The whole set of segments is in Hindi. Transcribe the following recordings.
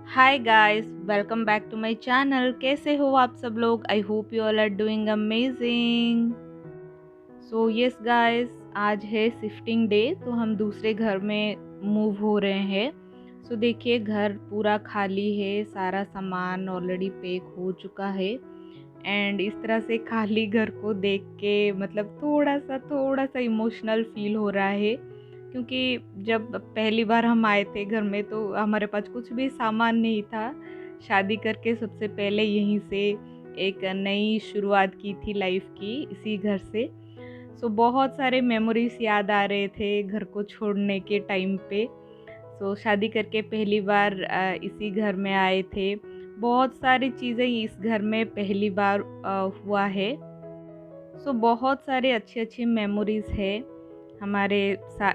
Hi guys, welcome back to my channel. कैसे हो आप सब लोग? I hope you all are doing amazing. So yes guys, आज है शिफ्टिंग डे, तो हम दूसरे घर में मूव हो रहे हैं। सो देखिए, घर पूरा खाली है, सारा सामान ऑलरेडी पैक हो चुका है। एंड इस तरह से खाली घर को देख के मतलब थोड़ा सा इमोशनल फील हो रहा है, क्योंकि जब पहली बार हम आए थे घर में तो हमारे पास कुछ भी सामान नहीं था। शादी करके सबसे पहले यहीं से एक नई शुरुआत की थी लाइफ की, इसी घर से। सो बहुत सारे मेमोरीज याद आ रहे थे घर को छोड़ने के टाइम पे। सो शादी करके पहली बार इसी घर में आए थे। बहुत सारी चीज़ें इस घर में पहली बार हुआ है। सो बहुत सारे अच्छे अच्छे मेमोरीज है हमारे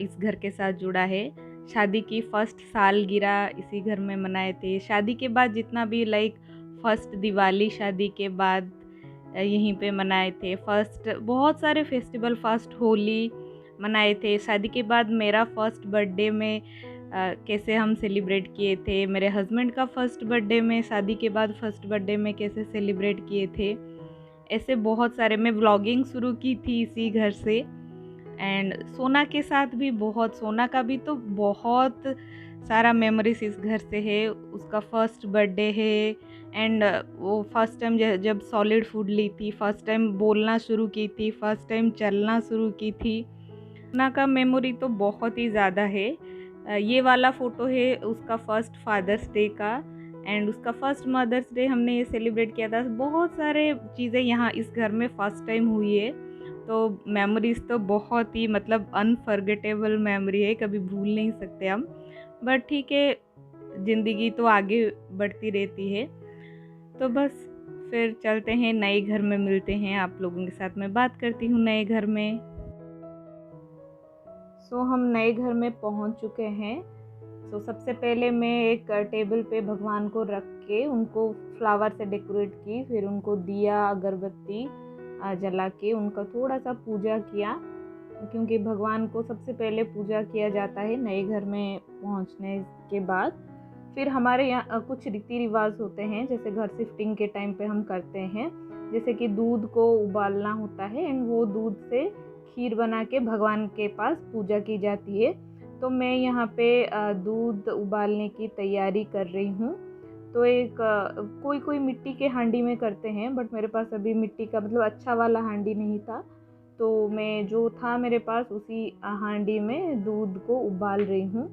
इस घर के साथ जुड़ा है। शादी की फर्स्ट सालगिरह इसी घर में मनाए थे। शादी के बाद जितना भी लाइक फर्स्ट दिवाली शादी के बाद यहीं पे मनाए थे। फर्स्ट बहुत सारे फेस्टिवल, फर्स्ट होली मनाए थे। शादी के बाद मेरा फर्स्ट बर्थडे में कैसे हम सेलिब्रेट किए थे। मेरे हस्बैंड का फर्स्ट बर्थडे में, शादी के बाद फर्स्ट बर्थडे में कैसे सेलिब्रेट किए थे। ऐसे बहुत सारे, मैं व्लॉगिंग शुरू की थी इसी घर से। एंड सोना के साथ भी बहुत, सोना का भी तो बहुत सारा मेमोरीज इस घर से है। उसका फर्स्ट बर्थडे है। एंड वो फर्स्ट टाइम जब सॉलिड फूड ली थी, फर्स्ट टाइम बोलना शुरू की थी, फर्स्ट टाइम चलना शुरू की थी। सोना का मेमोरी तो बहुत ही ज़्यादा है। ये वाला फ़ोटो है उसका फर्स्ट फादर्स डे का। एंड उसका फर्स्ट मदर्स डे हमने ये सेलिब्रेट किया था। बहुत सारे चीज़ें यहाँ इस घर में फ़र्स्ट टाइम हुई है। तो मेमोरीज़ तो बहुत ही मतलब अनफॉरगेटेबल मेमोरी है, कभी भूल नहीं सकते हम। बट ठीक है, ज़िंदगी तो आगे बढ़ती रहती है। तो बस फिर चलते हैं, नए घर में मिलते हैं आप लोगों के साथ। मैं बात करती हूँ नए घर में। सो हम नए घर में पहुँच चुके हैं। सो सबसे पहले मैं एक टेबल पे भगवान को रख के उनको फ्लावर से डेकोरेट की, फिर उनको दिया अगरबत्ती जला के उनका थोड़ा सा पूजा किया, क्योंकि भगवान को सबसे पहले पूजा किया जाता है नए घर में पहुंचने के बाद। फिर हमारे यहाँ कुछ रीति रिवाज होते हैं, जैसे घर शिफ्टिंग के टाइम पे हम करते हैं। जैसे कि दूध को उबालना होता है एंड वो दूध से खीर बना के भगवान के पास पूजा की जाती है। तो मैं यहाँ पे दूध उबालने की तैयारी कर रही हूँ। तो एक कोई कोई मिट्टी के हांडी में करते हैं, बट मेरे पास अभी मिट्टी का मतलब अच्छा वाला हांडी नहीं था। तो मैं जो था मेरे पास उसी हांडी में दूध को उबाल रही हूँ।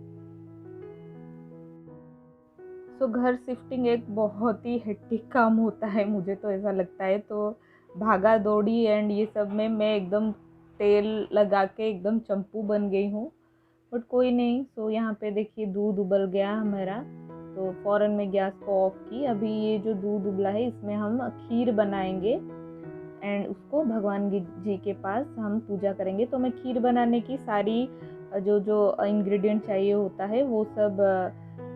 सो घर शिफ्टिंग एक बहुत ही हेक्टिक काम होता है, मुझे तो ऐसा लगता है। तो भागा दौड़ी एंड ये सब में मैं एकदम तेल लगा के एकदम चंपू बन गई हूँ। बट कोई नहीं। सो यहाँ पे देखिए दूध उबल गया हमारा, तो फ़ौरन में गैस को ऑफ की। अभी ये जो दूध उबला है इसमें हम खीर बनाएंगे एंड उसको भगवान जी के पास हम पूजा करेंगे। तो मैं खीर बनाने की सारी जो जो इंग्रेडिएंट चाहिए होता है वो सब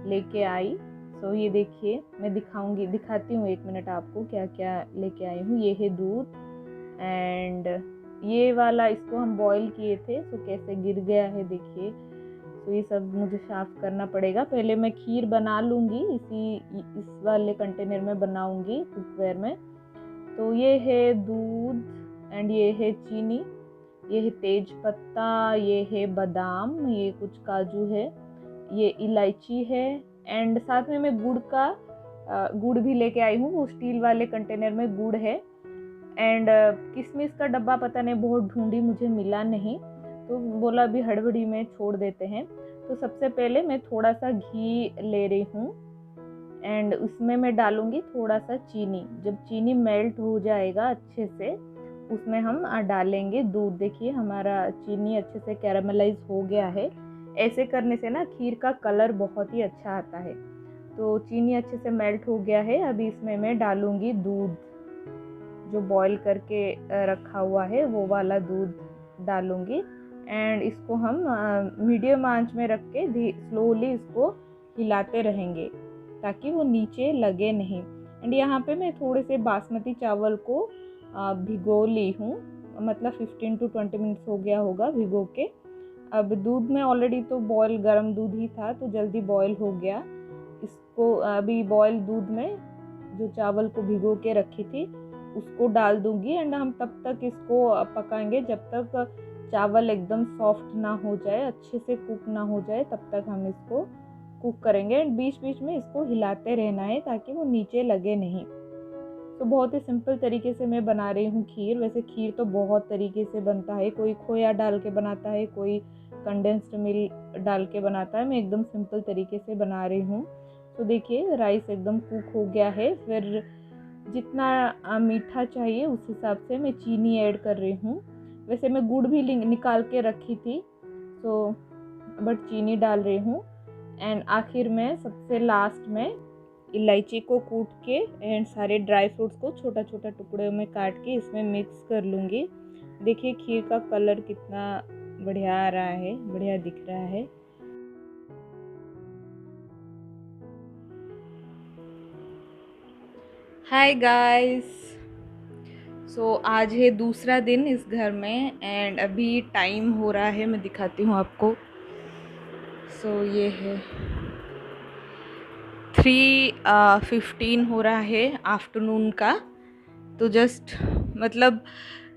लेके आई। सो ये देखिए, मैं दिखाती हूँ, एक मिनट आपको क्या क्या लेके आई हूँ। ये है दूध एंड ये वाला इसको हम बॉईल किए थे, तो कैसे गिर गया है देखिए। तो ये सब मुझे साफ करना पड़ेगा। पहले मैं खीर बना लूँगी, इस वाले कंटेनर में बनाऊँगी कुकवेयर में। तो ये है दूध एंड ये है चीनी, ये है तेज पत्ता, ये है बादाम, ये कुछ काजू है, ये इलायची है। एंड साथ में मैं गुड़ भी लेके आई हूँ, वो स्टील वाले कंटेनर में गुड़ है। एंड किशमिश का डब्बा पता नहीं, बहुत ढूंढी मुझे मिला नहीं, तो बोला अभी हड़बड़ी में छोड़ देते हैं। तो सबसे पहले मैं थोड़ा सा घी ले रही हूँ एंड उसमें मैं डालूंगी थोड़ा सा चीनी। जब चीनी मेल्ट हो जाएगा अच्छे से, उसमें हम डालेंगे दूध। देखिए हमारा चीनी अच्छे से कैरामलाइज हो गया है। ऐसे करने से ना खीर का कलर बहुत ही अच्छा आता है। तो चीनी अच्छे से मेल्ट हो गया है। अभी इसमें मैं डालूंगी दूध, जो बॉईल करके रखा हुआ है वो वाला दूध डालूंगी। एंड इसको हम मीडियम आंच में रख के स्लोली इसको हिलाते रहेंगे ताकि वो नीचे लगे नहीं। एंड यहाँ पे मैं थोड़े से बासमती चावल को भिगो ली हूँ, मतलब 15 to 20 मिनट्स हो गया होगा भिगो के। अब दूध में ऑलरेडी तो बॉयल गर्म दूध ही था, तो जल्दी बॉयल हो गया। इसको अभी बॉयल दूध में जो चावल को भिगो के रखी थी उसको डाल दूंगी एंड हम तब तक इसको पकाएंगे जब तक चावल एकदम सॉफ्ट ना हो जाए, अच्छे से कुक ना हो जाए, तब तक हम इसको कुक करेंगे एंड बीच बीच में इसको हिलाते रहना है ताकि वो नीचे लगे नहीं। तो बहुत ही सिंपल तरीके से मैं बना रही हूँ खीर। वैसे खीर तो बहुत तरीके से बनता है, कोई खोया डाल के बनाता है, कोई कंडेंस्ड मिल्क डाल के बनाता है। मैं एकदम सिंपल तरीके से बना रही हूँ। तो देखिए राइस एकदम कुक हो गया है। फिर जितना मीठा चाहिए उस हिसाब से मैं चीनी ऐड कर रही हूँ। वैसे मैं गुड़ भी निकाल के रखी थी, तो बट चीनी डाल रही हूँ। एंड आखिर में सबसे लास्ट में इलायची को कूट के एंड सारे ड्राई फ्रूट्स को छोटा छोटा टुकड़ों में काट के इसमें मिक्स कर लूँगी। देखिए खीर का कलर कितना बढ़िया आ रहा है, बढ़िया दिख रहा है। हाय गाइस, सो आज है दूसरा दिन इस घर में एंड अभी टाइम हो रहा है, मैं दिखाती हूँ आपको। सो ये है 3:15 हो रहा है आफ्टरनून का। तो जस्ट मतलब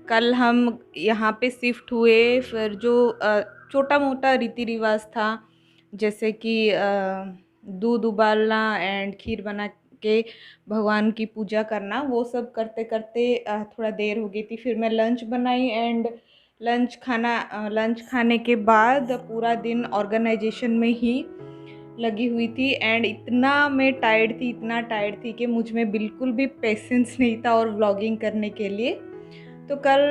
कल हम यहाँ पे शिफ्ट हुए, फिर जो छोटा मोटा रीति रिवाज था जैसे कि दूध उबालना एंड खीर बना के भगवान की पूजा करना, वो सब करते करते थोड़ा देर हो गई थी। फिर मैं लंच बनाई एंड लंच खाने के बाद पूरा दिन ऑर्गेनाइजेशन में ही लगी हुई थी एंड इतना मैं इतना टायर्ड थी कि मुझ में बिल्कुल भी पेशेंस नहीं था और व्लॉगिंग करने के लिए। तो कल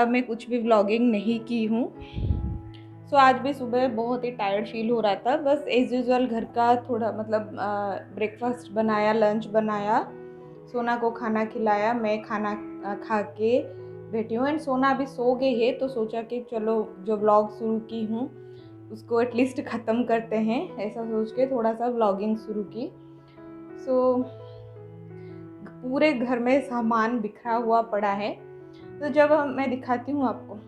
मैं कुछ भी व्लॉगिंग नहीं की हूँ। सो आज भी सुबह बहुत ही टायर्ड फील हो रहा था। बस एज यूजुअल घर का थोड़ा मतलब ब्रेकफास्ट बनाया, लंच बनाया, सोना को खाना खिलाया, मैं खाना खा के बैठी हूँ एंड सोना अभी सो गई है। तो सोचा कि चलो जो व्लॉग शुरू की हूँ उसको एटलीस्ट ख़त्म करते हैं, ऐसा सोच के थोड़ा सा व्लॉगिंग शुरू की। सो पूरे घर में सामान बिखरा हुआ पड़ा है, तो जब मैं दिखाती हूँ आपको।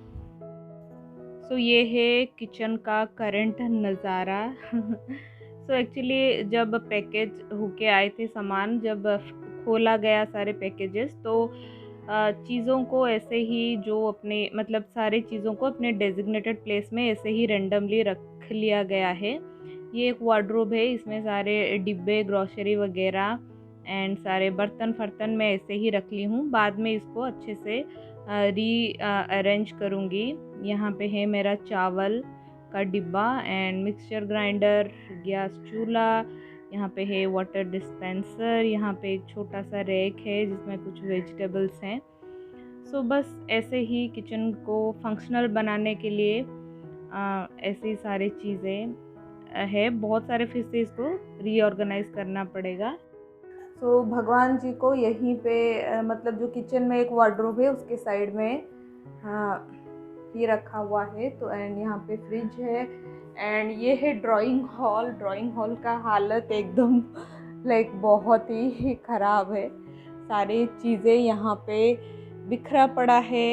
सो ये है किचन का करंट नज़ारा। सो एक्चुअली जब पैकेज होके आए थे सामान, जब खोला गया सारे पैकेजेस, तो चीज़ों को ऐसे ही जो अपने मतलब सारी चीज़ों को अपने डेजिग्नेटेड प्लेस में ऐसे ही रेंडमली रख लिया गया है। ये एक वार्डरोब है, इसमें सारे डिब्बे, ग्रॉसरी वगैरह एंड सारे बर्तन फर्तन मैं ऐसे ही रख ली हूँ। बाद में इसको अच्छे से अरेंज करूँगी। यहाँ पे है मेरा चावल का डिब्बा एंड मिक्सचर ग्राइंडर, गैस चूल्हा, यहाँ पे है वाटर डिस्पेंसर, यहाँ पे एक छोटा सा रैक है जिसमें कुछ वेजिटेबल्स हैं। सो बस ऐसे ही किचन को फंक्शनल बनाने के लिए ऐसी सारी चीज़ें है। बहुत सारे फिर से इसको रीऑर्गेनाइज करना पड़ेगा। सो भगवान जी को यहीं पे मतलब जो किचन में एक वार्डरोब है उसके साइड में ये रखा हुआ है। तो एंड यहाँ पे फ्रिज है एंड ये है ड्राइंग हॉल का हालत एकदम लाइक बहुत ही ख़राब है। सारी चीज़ें यहाँ पे बिखरा पड़ा है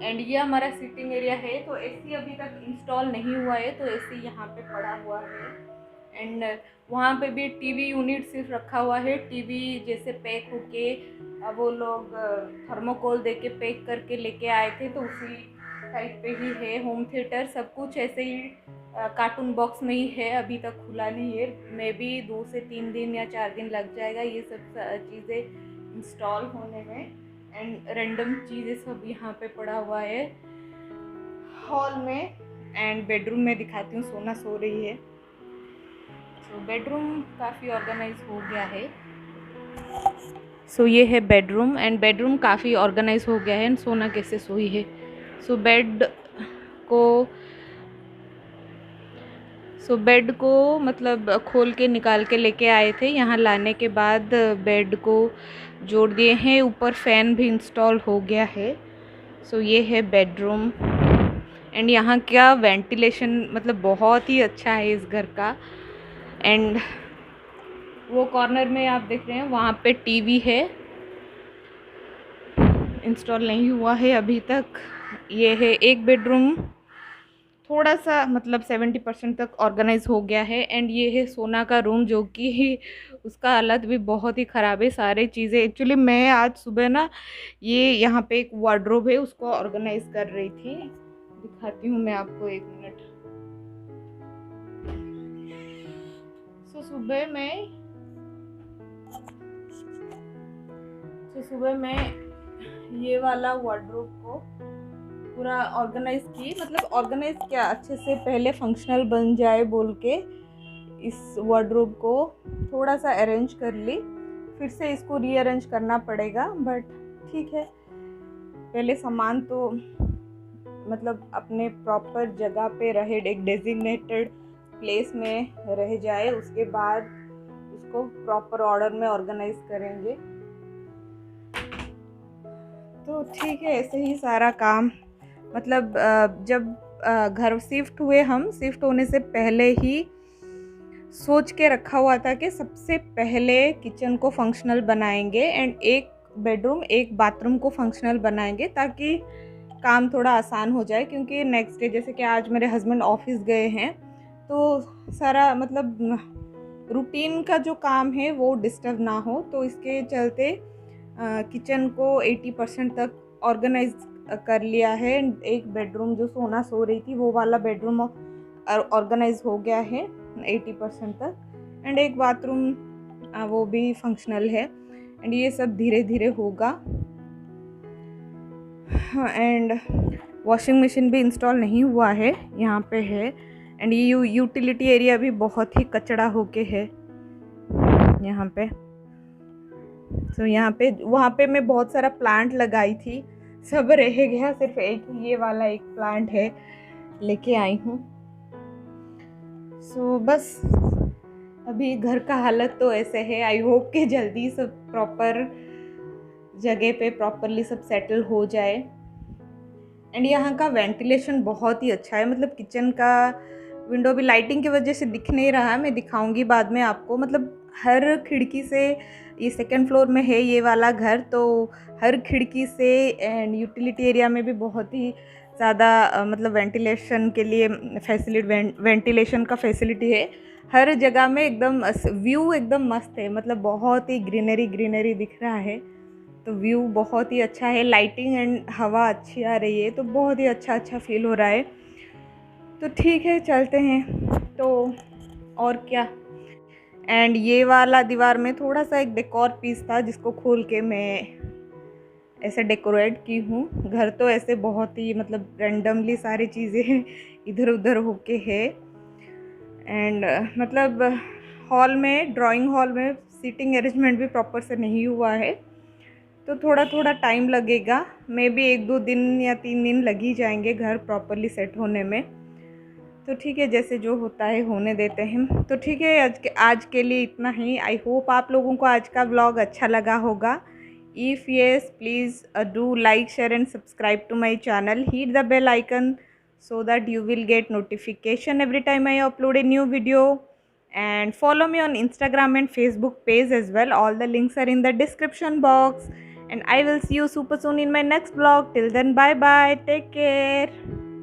एंड ये हमारा सिटिंग एरिया है। तो एसी अभी तक इंस्टॉल नहीं हुआ है, तो एसी यहाँ पे पड़ा हुआ है एंड वहाँ पे भी टीवी यूनिट सिर्फ रखा हुआ है। टीवी जैसे पैक होके वो लोग थर्मोकोल दे के पैक करके लेके आए थे, तो उसी टाइप पे ही है। होम थिएटर सब कुछ ऐसे ही कार्टून बॉक्स में ही है, अभी तक खुला नहीं है। मे बी 2 से 3 दिन या 4 दिन लग जाएगा ये सब चीज़ें इंस्टॉल होने में एंड रैंडम चीज़ें सब यहाँ पे पड़ा हुआ है हॉल में। एंड बेडरूम में दिखाती हूँ, सोना सो रही है। तो बेडरूम काफ़ी ऑर्गेनाइज हो गया है। सो ये है बेडरूम एंड बेडरूम काफ़ी ऑर्गेनाइज हो गया है एंड सोना कैसे सोई है। सो बेड को मतलब खोल के निकाल के लेके आए थे। यहाँ लाने के बाद बेड को जोड़ दिए हैं, ऊपर फैन भी इंस्टॉल हो गया है। सो ये है बेडरूम एंड यहाँ का वेंटिलेशन मतलब बहुत ही अच्छा है इस घर का। एंड वो कॉर्नर में आप देख रहे हैं वहाँ पे टीवी है, इंस्टॉल नहीं हुआ है अभी तक। ये है एक बेडरूम, थोड़ा सा मतलब 70% तक ऑर्गेनाइज हो गया है। एंड ये है सोना का रूम, जो कि उसका हालत भी बहुत ही ख़राब है। सारी चीज़ें एक्चुअली मैं आज सुबह ना ये यहाँ पे एक वार्डरोब है उसको ऑर्गेनाइज कर रही थी। दिखाती हूँ मैं आपको, एक मिनट। सुबह मैं ये वाला वार्डरोब को पूरा ऑर्गेनाइज की, मतलब ऑर्गेनाइज क्या, अच्छे से पहले फंक्शनल बन जाए बोल के इस वार्डरोब को थोड़ा सा अरेंज कर ली। फिर से इसको रीअरेंज करना पड़ेगा, बट ठीक है, पहले सामान तो मतलब अपने प्रॉपर जगह पे रहे, एक डेजिग्नेटेड प्लेस में रह जाए, उसके बाद इसको प्रॉपर ऑर्डर में ऑर्गेनाइज करेंगे। तो ठीक है, ऐसे ही सारा काम, मतलब जब घर शिफ्ट हुए, हम शिफ्ट होने से पहले ही सोच के रखा हुआ था कि सबसे पहले किचन को फंक्शनल बनाएंगे एंड एक बेडरूम एक बाथरूम को फंक्शनल बनाएंगे, ताकि काम थोड़ा आसान हो जाए। क्योंकि नेक्स्ट डे, जैसे कि आज मेरे हस्बैंड ऑफिस गए हैं, तो सारा मतलब रूटीन का जो काम है वो डिस्टर्ब ना हो, तो इसके चलते किचन को 80% तक ऑर्गेनाइज कर लिया है। एक बेडरूम जो सोना सो रही थी वो वाला बेडरूम ऑर्गेनाइज हो गया है 80% तक, एंड एक बाथरूम वो भी फंक्शनल है। एंड ये सब धीरे धीरे होगा। एंड वॉशिंग मशीन भी इंस्टॉल नहीं हुआ है, यहाँ पे है। एंड ये यूटिलिटी एरिया भी बहुत ही कचड़ा होके है यहाँ पे। तो यहाँ पे वहाँ पे मैं बहुत सारा प्लांट लगाई थी, सब रह गया, सिर्फ एक ये वाला एक प्लांट है लेके आई हूँ। सो बस अभी घर का हालत तो ऐसे है। आई होप कि जल्दी सब प्रॉपर जगह पे प्रॉपरली सब सेटल हो जाए। एंड यहाँ का वेंटिलेशन बहुत ही अच्छा है, मतलब किचन का विंडो भी लाइटिंग की वजह से दिख नहीं रहा है, मैं दिखाऊंगी बाद में आपको। मतलब हर खिड़की से, ये सेकंड फ्लोर में है ये वाला घर, तो हर खिड़की से एंड यूटिलिटी एरिया में भी बहुत ही ज़्यादा मतलब वेंटिलेशन के लिए वेंटिलेशन का फैसिलिटी है हर जगह में। एकदम व्यू एकदम मस्त है, मतलब बहुत ही ग्रीनरी दिख रहा है, तो व्यू बहुत ही अच्छा है। लाइटिंग एंड हवा अच्छी आ रही है, तो बहुत ही अच्छा फील हो रहा है। तो ठीक है, चलते हैं तो और क्या। एंड ये वाला दीवार में थोड़ा सा एक डेकोर पीस था जिसको खोल के मैं ऐसे डेकोरेट की हूँ। घर तो ऐसे बहुत ही मतलब रैंडमली सारी चीज़ें इधर उधर होके है। एंड मतलब हॉल में, ड्राइंग हॉल में सीटिंग अरेंजमेंट भी प्रॉपर से नहीं हुआ है, तो थोड़ा टाइम लगेगा। मे बी 1-2 दिन या 3 दिन लग ही जाएंगे घर प्रॉपरली सेट होने में। तो ठीक है, जैसे जो होता है होने देते हैं। तो ठीक है, आज के लिए इतना ही। आई होप आप लोगों को आज का व्लॉग अच्छा लगा होगा। If yes, please do like, share and subscribe to my channel. Hit the bell icon so that you will get notification every time I upload a new video. And follow me on Instagram and Facebook page as well. All the links are in the description box. And I will see you super soon in my next vlog. Till then, bye bye. Take care.